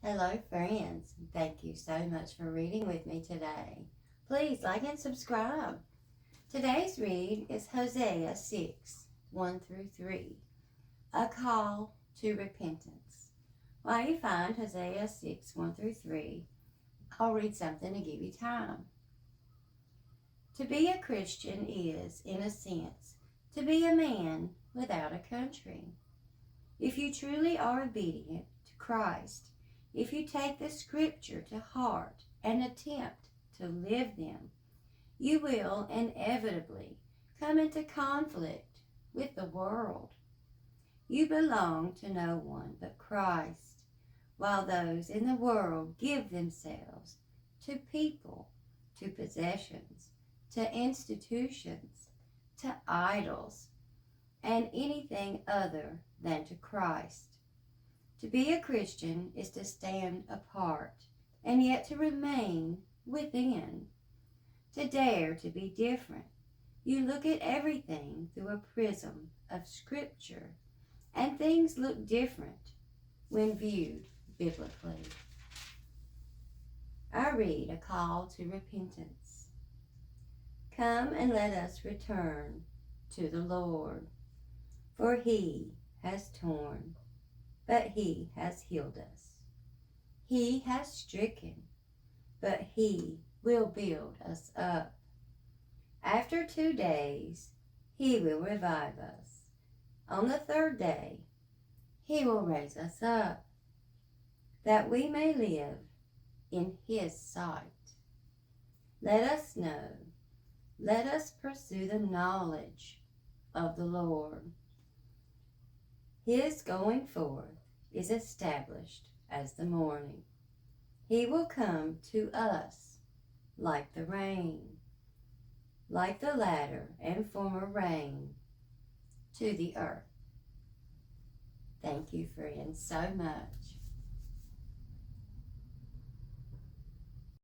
Hello, friends. Thank you so much for reading with me today. Please like and subscribe. Today's read is Hosea 6 1 through 3, a call to repentance. While you find Hosea 6 1 through 3, I'll read something to give you time. To be a Christian is, in a sense, to be a man without a country. If you truly are obedient to Christ, if you take the scripture to heart and attempt to live them, you will inevitably come into conflict with the world. You belong to no one but Christ, while those in the world give themselves to people, to possessions, to institutions, to idols, and anything other than to Christ. To be a Christian is to stand apart and yet to remain within. To dare to be different, you look at everything through a prism of Scripture, and things look different when viewed biblically. I read a call to repentance. Come and let us return to the Lord, for He has torn, but He has healed us. He has stricken, but He will build us up. After 2 days, He will revive us. On the third day, He will raise us up, that we may live in His sight. Let us know, let us pursue the knowledge of the Lord. His going forth is established as the morning. He will come to us like the rain, like the latter and former rain to the earth. Thank you, friends, so much.